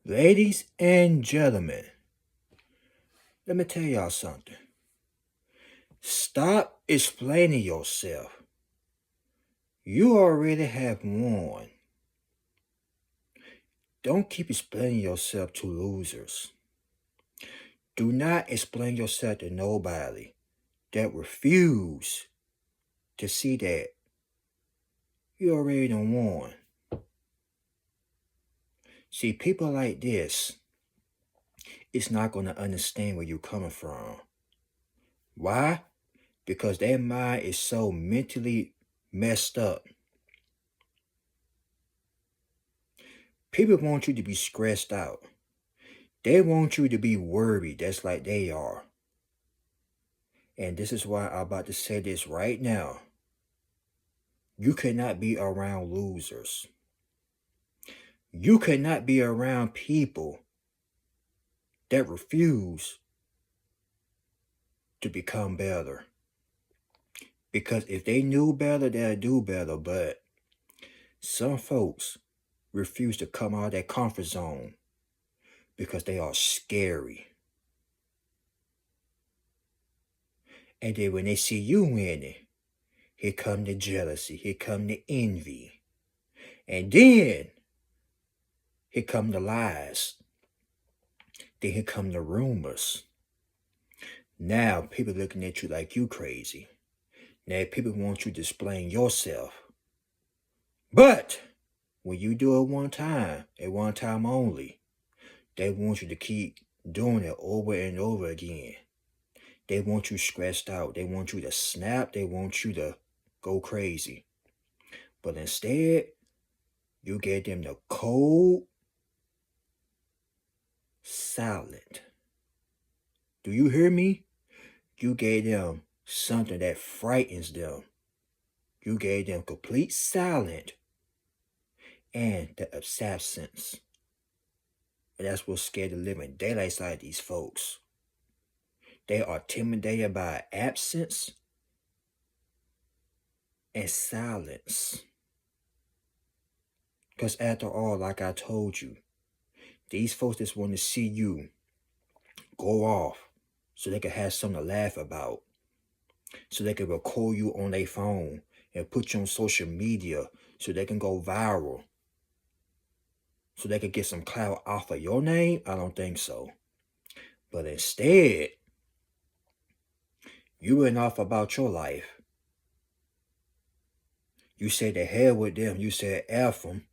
Ladies and gentlemen, let me tell y'all something. Stop explaining yourself. You already have won. Don't keep explaining yourself to losers. Do not explain yourself to nobody that refuse to see that you already done won. See, people like this, it's not going to understand where you're coming from. Why? Because their mind is so mentally messed up. People want you to be stressed out. They want you to be worried, just like they are. And this is why I'm about to say this right now. You cannot be around losers. You cannot be around people that refuse to become better. Because if they knew better, they'd do better. But some folks refuse to come out of their comfort zone because they are scary. And then when they see you winning, here come the jealousy, here come the envy. And then here come the lies. Then here come the rumors. Now people looking at you like you crazy. Now people want you to explain yourself. But when you do it one time, and one time only, they want you to keep doing it over and over again. They want you stressed out. They want you to snap. They want you to go crazy. But instead, you gave them the cold silent. Do you hear me? You gave them something that frightens them. You gave them complete silence and the absence. And that's what's scared the living daylights out of these folks. They are intimidated by absence and silence. Because after all, like I told you, these folks just want to see you go off so they can have something to laugh about. So they can record you on their phone and put you on social media so they can go viral. So they can get some clout off of your name? I don't think so. But instead, you went off about your life. You said the hell with them. You said F them.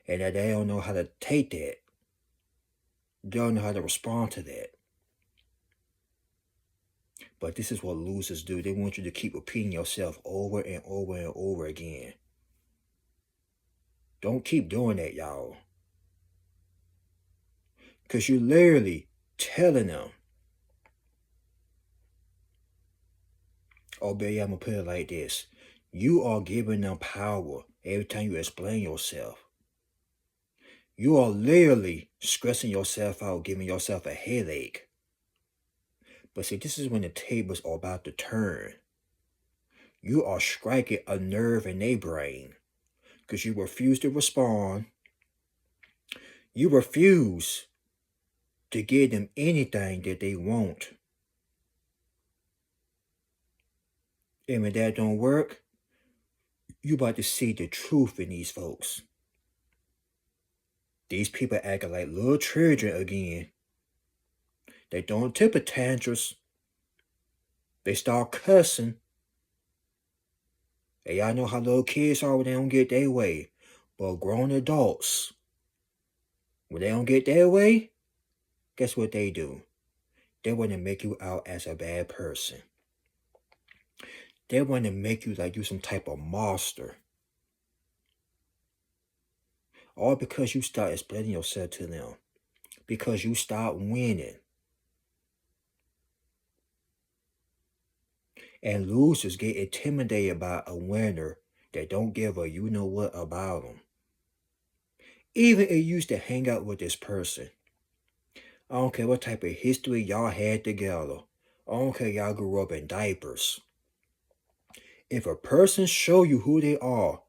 And that they don't know how to take that. They don't know how to respond to that. But this is what losers do. They want you to keep repeating yourself over and over and over again. Don't keep doing that, y'all. Because you're literally telling them, oh, baby, I'm going to put it like this. You are giving them power every time you explain yourself. You are literally stressing yourself out, giving yourself a headache. But see, this is when the tables are about to turn. You are striking a nerve in their brain because you refuse to respond. You refuse to give them anything that they want. And when that don't work, you about to see the truth in these folks. These people acting like little children again. They don't temper tantrums. They start cussing. And y'all know how little kids are when they don't get their way. But grown adults, when they don't get their way, guess what they do? They want to make you out as a bad person. They want to make you like you some type of monster. All because you start explaining yourself to them. Because you start winning. And losers get intimidated by a winner that don't give a you know what about them. Even if you used to hang out with this person. I don't care what type of history y'all had together. I don't care y'all grew up in diapers. If a person show you who they are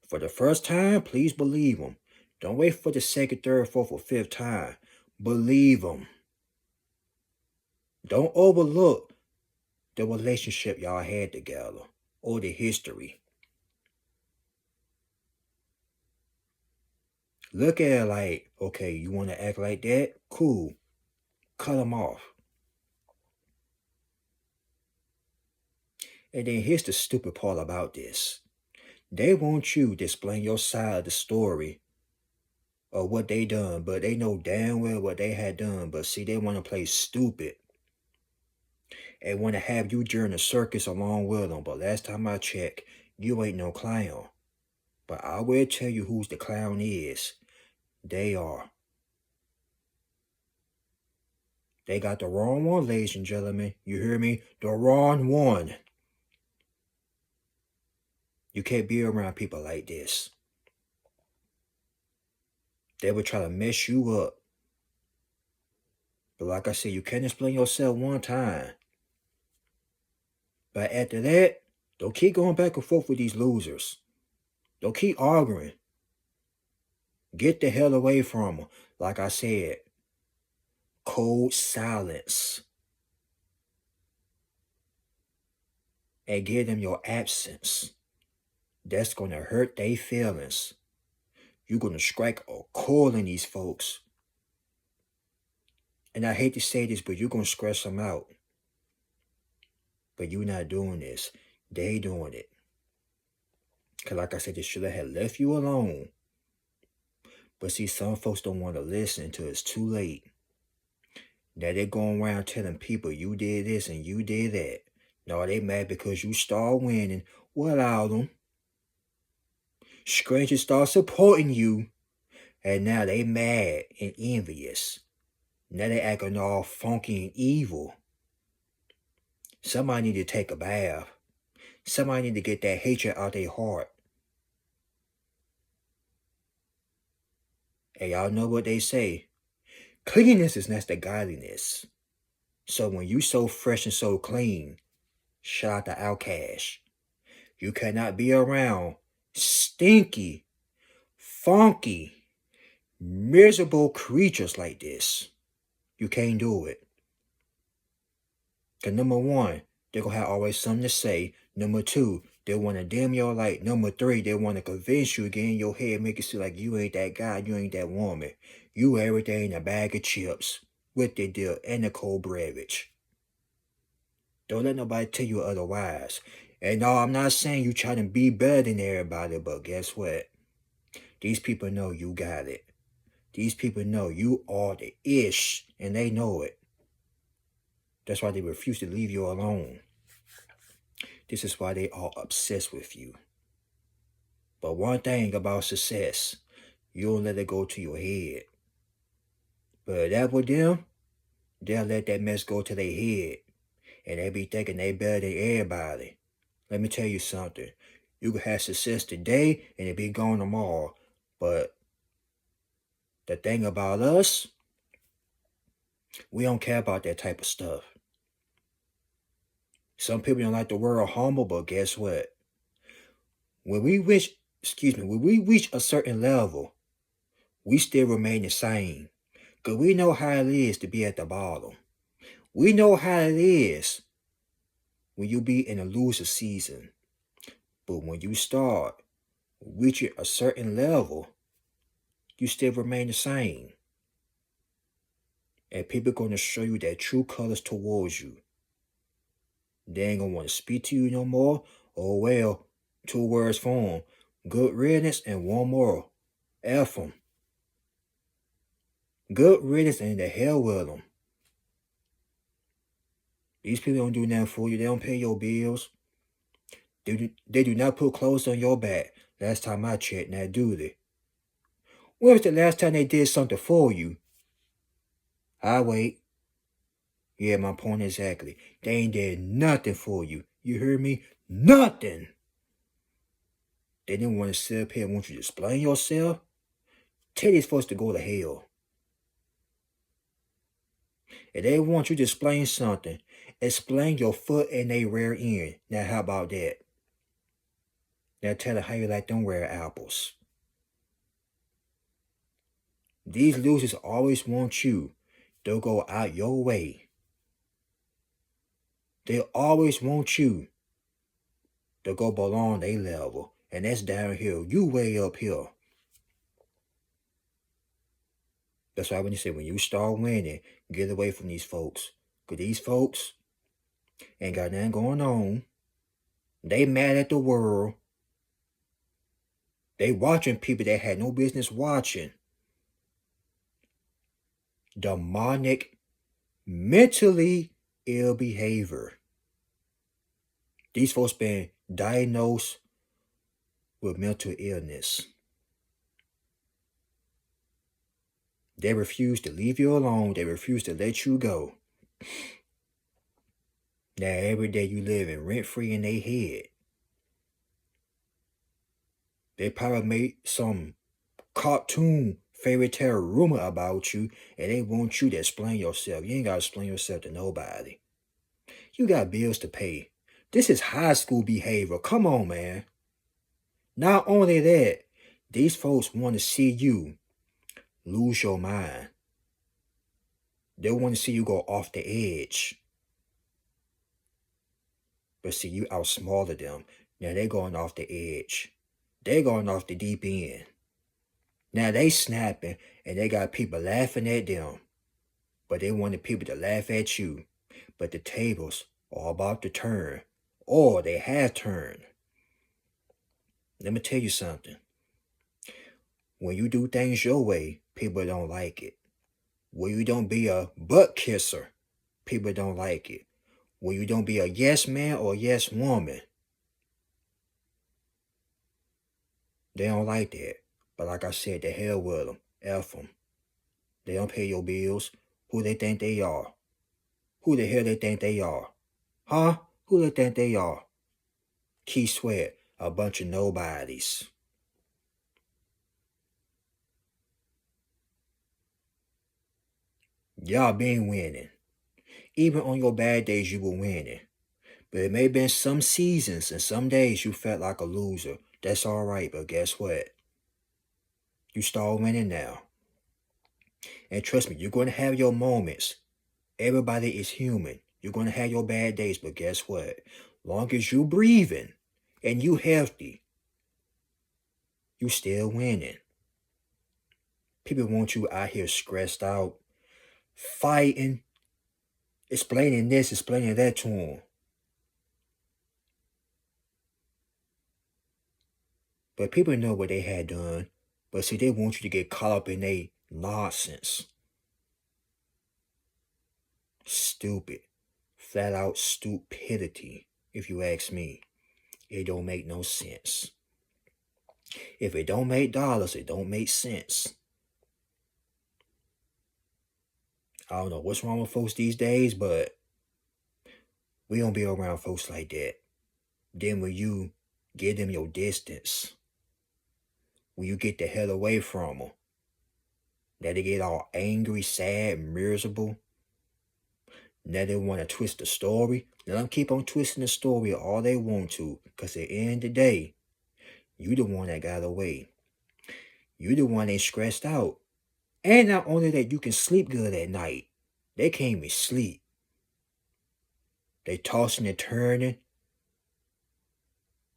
for the first time, please believe them. Don't wait for the second, third, fourth, or fifth time. Believe them. Don't overlook the relationship y'all had together or the history. Look at it like, okay, you want to act like that? Cool. Cut them off. And then here's the stupid part about this. They want you to explain your side of the story of what they done, but they know damn well what they had done. But see, they want to play stupid and want to have you during the circus along with them. But last time I checked, you ain't no clown. But I will tell you who's the clown is. They are. They got the wrong one, ladies and gentlemen. You hear me? The wrong one. You can't be around people like this. They will try to mess you up. But like I said, you can't explain yourself one time. But after that, don't keep going back and forth with these losers. Don't keep arguing. Get the hell away from them. Like I said, cold silence. And give them your absence. That's going to hurt their feelings. You're going to strike a chord in these folks. And I hate to say this, but you're going to stress them out. But you're not doing this. They doing it. Because like I said, they should have left you alone. But see, some folks don't want to listen until it's too late. Now they're going around telling people you did this and you did that. No, they mad because you start winning. What out them? Strangers start supporting you. And now they mad and envious. Now they acting all funky and evil. Somebody need to take a bath. Somebody need to get that hatred out their heart. And y'all know what they say. Cleanliness is not the godliness. So when you so fresh and so clean, shout out to Outcast. You cannot be around stinky, funky, miserable creatures like this. You can't do it. Because number one, they're going to have always something to say. Number two, they want to dim your light. Number three, they want to convince you, get in your head, make it seem like you ain't that guy, you ain't that woman. You everything in a bag of chips with the deal and the cold beverage. Don't let nobody tell you otherwise. And no, I'm not saying you trying to be better than everybody, but guess what? These people know you got it. These people know you are the ish, and they know it. That's why they refuse to leave you alone. This is why they are obsessed with you. But one thing about success, you don't let it go to your head. But that with them, they'll let that mess go to their head. And they be thinking they better than everybody. Let me tell you something. You can have success today and it be gone tomorrow. But the thing about us, we don't care about that type of stuff. Some people don't like the word humble, but guess what? When we reach a certain level, we still remain the same. Because we know how it is to be at the bottom. We know how it is when you be in a loser season. But when you start reaching a certain level, you still remain the same. And people are going to show you their true colors towards you. They ain't going to want to speak to you no more. Oh well, 2 words for them. Good riddance and one more. F them. Good riddance and the hell with them. These people don't do nothing for you. They don't pay your bills. They do not put clothes on your back. Last time I checked, now do they? When was the last time they did something for you? I wait. Yeah, my point exactly. They ain't did nothing for you. You hear me? Nothing. They didn't want to sit up here and want you to explain yourself. Tell these folks to go to hell. If they want you to explain something, explain your foot and they rear end. Now how about that? Now tell them how you like them rare apples. These losers always want you to go out your way. They always want you to go below their level. And that's down here. You way up here. That's why when you say when you start winning, get away from these folks. Because these folks ain't got nothing going on. They mad at the world. They watching people that had no business watching. Demonic, mentally ill behavior. These folks been diagnosed with mental illness. They refuse to leave you alone. They refuse to let you go. Now every day you living rent-free in their head. They probably made some cartoon fairy tale rumor about you, and they want you to explain yourself. You ain't got to explain yourself to nobody. You got bills to pay. This is high school behavior. Come on, man. Not only that, these folks want to see you lose your mind. They want to see you go off the edge. But see, you outsmarted them. Now they going off the edge. They going off the deep end. Now they snapping and they got people laughing at them. But they wanted people to laugh at you. But the tables are about to turn. Or they have turned. Let me tell you something. When you do things your way, people don't like it. When you don't be a butt kisser, people don't like it. When you don't be a yes man or yes woman, they don't like that. But like I said, the hell with them. F them. They don't pay your bills. Who they think they are? Who the hell they think they are? Huh? Who they think they are? Key Sweat, a bunch of nobodies. Y'all been winning. Even on your bad days, you were winning. But it may have been some seasons and some days you felt like a loser. That's all right, but guess what? You start winning now. And trust me, you're going to have your moments. Everybody is human. You're going to have your bad days, but guess what? Long as you breathing and you healthy, you still winning. People want you out here stressed out, fighting, explaining this, explaining that to them. But people know what they had done. But see, they want you to get caught up in their nonsense. Stupid. Flat out stupidity, if you ask me. It don't make no sense. If it don't make dollars, it don't make sense. I don't know what's wrong with folks these days, but we don't be around folks like that. Then when you give them your distance, when you get the hell away from them, now they get all angry, sad, miserable. Now they want to twist the story. Let them keep on twisting the story all they want to, because at the end of the day, you the one that got away. You the one ain't stressed out. And not only that, you can sleep good at night. They can't even sleep. They tossing and turning.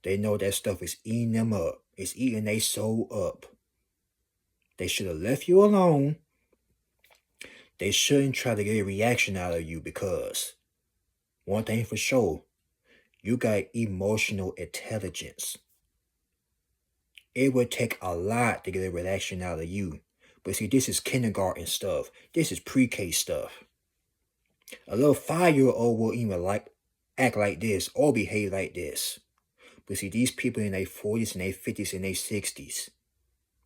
They know that stuff is eating them up. It's eating their soul up. They should have left you alone. They shouldn't try to get a reaction out of you, because one thing for sure, you got emotional intelligence. It would take a lot to get a reaction out of you. But see, this is kindergarten stuff. This is pre-K stuff. A little 5-year-old will even act like this or behave like this. But see, these people in their 40s and their 50s and their 60s,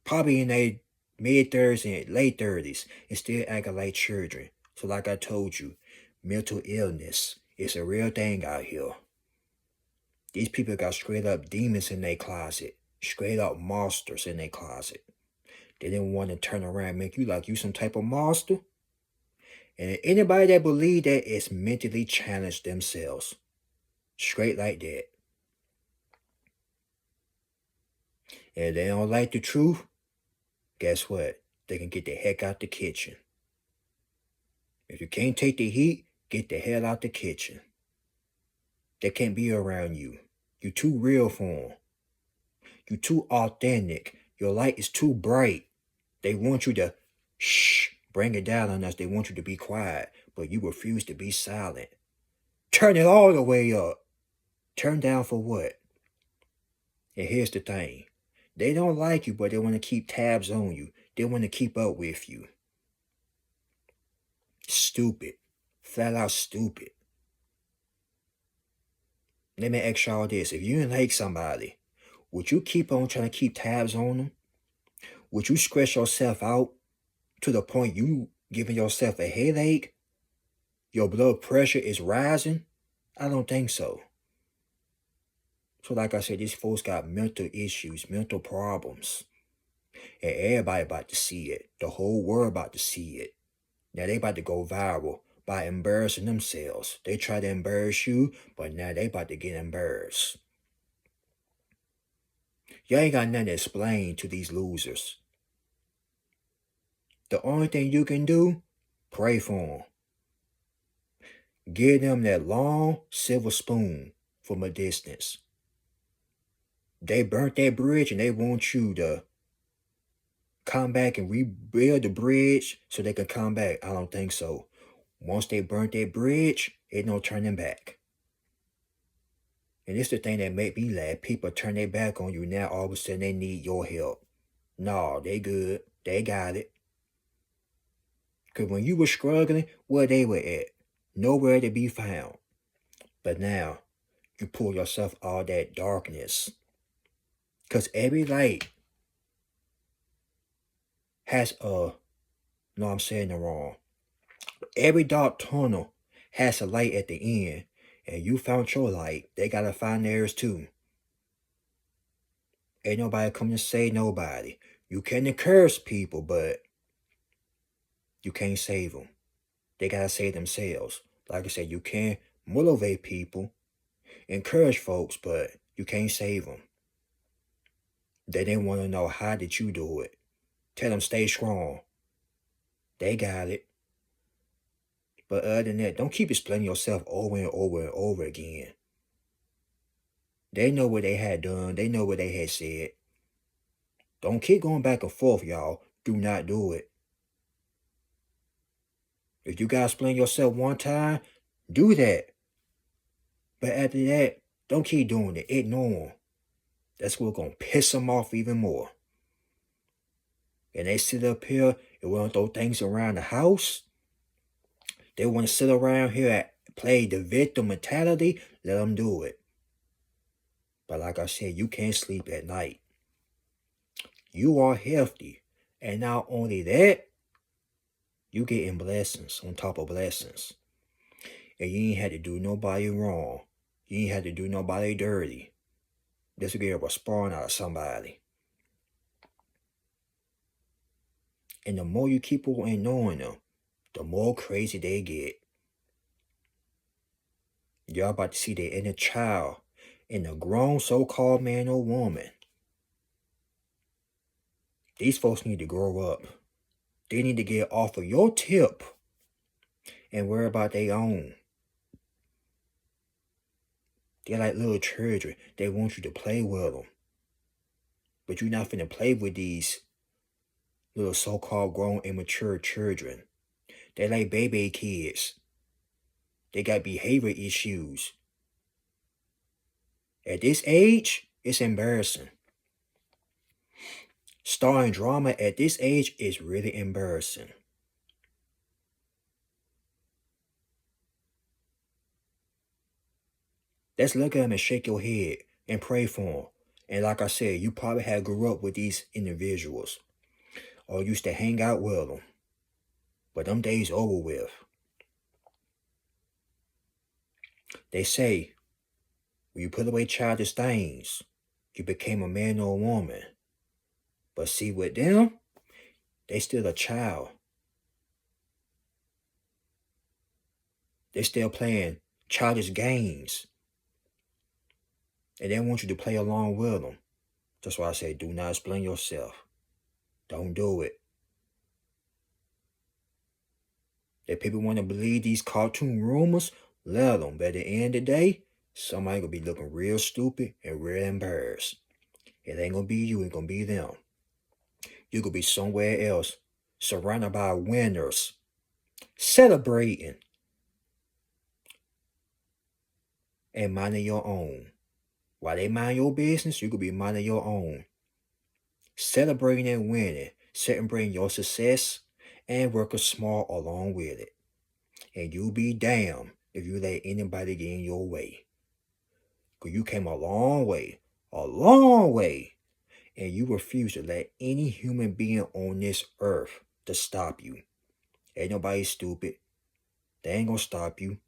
probably in their mid-30s and late 30s, and still acting like children. So like I told you, mental illness is a real thing out here. These people got straight up demons in their closet. Straight up monsters in their closet. They didn't want to turn around and make you like you some type of monster. And anybody that believe that is mentally challenged themselves. Straight like that. And if they don't like the truth, guess what? they can get the heck out the kitchen. If you can't take the heat, get the hell out the kitchen. They can't be around you. You too real for them. You too authentic. Your light is too bright. They want you to bring it down on us. They want you to be quiet, but you refuse to be silent. Turn it all the way up. Turn down for what? And here's the thing. They don't like you, but they want to keep tabs on you. They want to keep up with you. Stupid. Flat out stupid. Let me ask y'all this. If you didn't like somebody, would you keep on trying to keep tabs on them? Would you stress yourself out to the point you giving yourself a headache? Your blood pressure is rising? I don't think so. So like I said, these folks got mental issues, mental problems. And everybody about to see it. The whole world about to see it. Now they about to go viral by embarrassing themselves. They try to embarrass you, but now they about to get embarrassed. You ain't got nothing to explain to these losers. The only thing you can do, pray for them. Give them that long silver spoon from a distance. They burnt that bridge and they want you to come back and rebuild the bridge so they can come back. I don't think so. Once they burnt that bridge, ain't no turning back. And it's the thing that make me laugh. People turn their back on you now. All of a sudden they need your help. No, they good. They got it. Because when you were struggling, where they were at? Nowhere to be found. But now, you pull yourself out of that darkness. Because every light has a... No, I'm saying it wrong. Every dark tunnel has a light at the end. And you found your light. They got to find theirs too. Ain't nobody coming to save nobody. You can encourage people, but you can't save them. They got to save themselves. Like I said, you can motivate people, encourage folks, but you can't save them. They didn't want to know, how did you do it? Tell them stay strong. They got it. But other than that, don't keep explaining yourself over and over and over again. They know what they had done. They know what they had said. Don't keep going back and forth, y'all. Do not do it. If you gotta explain yourself one time, do that. But after that, don't keep doing it. Ignore them. That's what's gonna piss them off even more. And they sit up here and want to throw things around the house. They want to sit around here and play the victim mentality. Let them do it. But like I said, you can't sleep at night. You are healthy. And not only that, you getting blessings on top of blessings. And you ain't had to do nobody wrong. You ain't had to do nobody dirty. Just to get a response out of somebody. And the more you keep on ignoring them, the more crazy they get. Y'all about to see their inner child in a grown so-called man or woman. These folks need to grow up. They need to get off of your tip and worry about their own. They're like little children. They want you to play with them. But you're not finna play with these little so-called grown immature children. They like baby kids. They got behavior issues. At this age, it's embarrassing. Starring drama at this age is really embarrassing. Let's look at them and shake your head and pray for them. And like I said, you probably had grew up with these individuals or used to hang out with them. But them days over with. They say, when you put away childish things, you became a man or a woman. But see, with them, they still a child. They still playing childish games. And they want you to play along with them. That's why I say, do not explain yourself. Don't do it. If people want to believe these cartoon rumors, let them. But at the end of the day, somebody gonna be looking real stupid and real embarrassed. It ain't gonna be you, it's gonna be them. You could be somewhere else, surrounded by winners, celebrating and minding your own. While they mind your business, you could be minding your own. Celebrating and winning, celebrating your success, and working smart along with it. And you'll be damned if you let anybody get in your way. Because you came a long way, and you refuse to let any human being on this earth to stop you. Ain't nobody stupid. They ain't gonna stop you.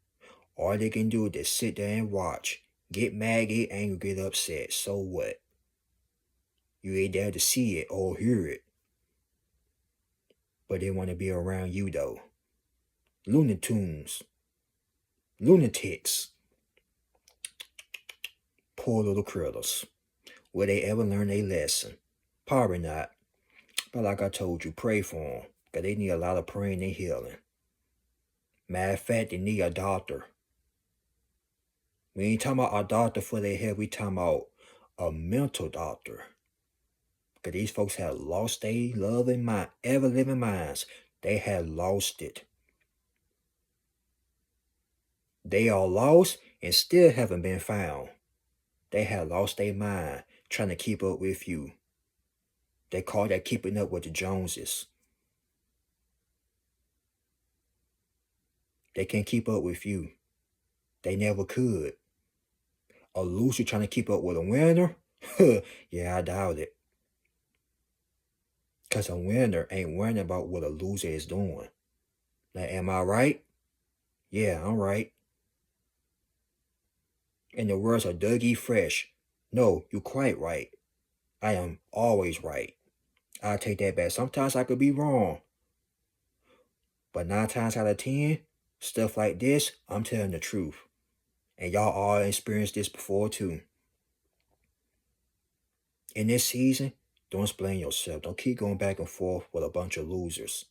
All they can do is just sit there and watch. Get mad, get angry, get upset. So what? You ain't there to see it or hear it. But they want to be around you though. Looney Tunes. Lunatics. Poor little critters. Will they ever learn a lesson? Probably not. But like I told you, pray for them. Because they need a lot of praying and healing. Matter of fact, they need a doctor. We ain't talking about a doctor for their head. We talking about a mental doctor. Because these folks have lost their loving mind, ever-living minds. They have lost it. They are lost and still haven't been found. They have lost their mind trying to keep up with you. They call that keeping up with the Joneses. They can't keep up with you. They never could. A loser trying to keep up with a winner? Yeah, I doubt it. Because a winner ain't worrying about what a loser is doing. Now, am I right? Yeah, I'm right. In the words of Dougie Fresh, no, you're quite right. I am always right. I'll take that back. Sometimes I could be wrong. But 9 times out of 10, stuff like this, I'm telling the truth. And y'all all experienced this before too. In this season, don't explain yourself. Don't keep going back and forth with a bunch of losers.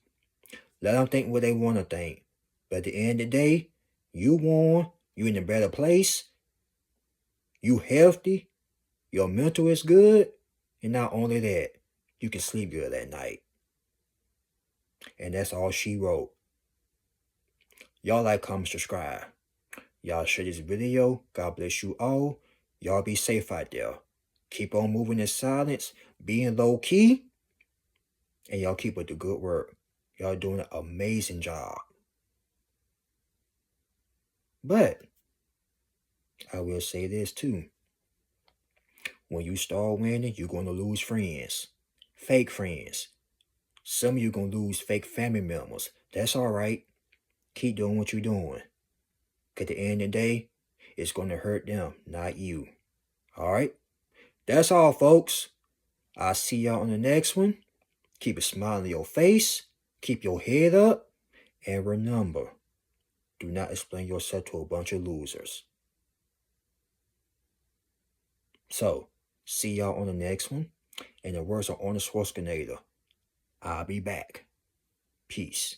Let them think what they want to think. But at the end of the day, you won. You in a better place. You healthy. Your mental is good. And not only that, you can sleep good at night. And that's all she wrote. Y'all like, comment, subscribe. Y'all share this video. God bless you all. Y'all be safe out there. Keep on moving in silence. Being low key. And y'all keep up the good work. Y'all doing an amazing job. But I will say this too. When you start winning, you're going to lose friends. Fake friends. Some of you going to lose fake family members. That's all right. Keep doing what you're doing. Because at the end of the day, it's going to hurt them, not you. All right? That's all, folks. I'll see y'all on the next one. Keep a smile on your face. Keep your head up. And remember, do not explain yourself to a bunch of losers. So, see y'all on the next one. In the words of Arnold Schwarzenegger, I'll be back. Peace.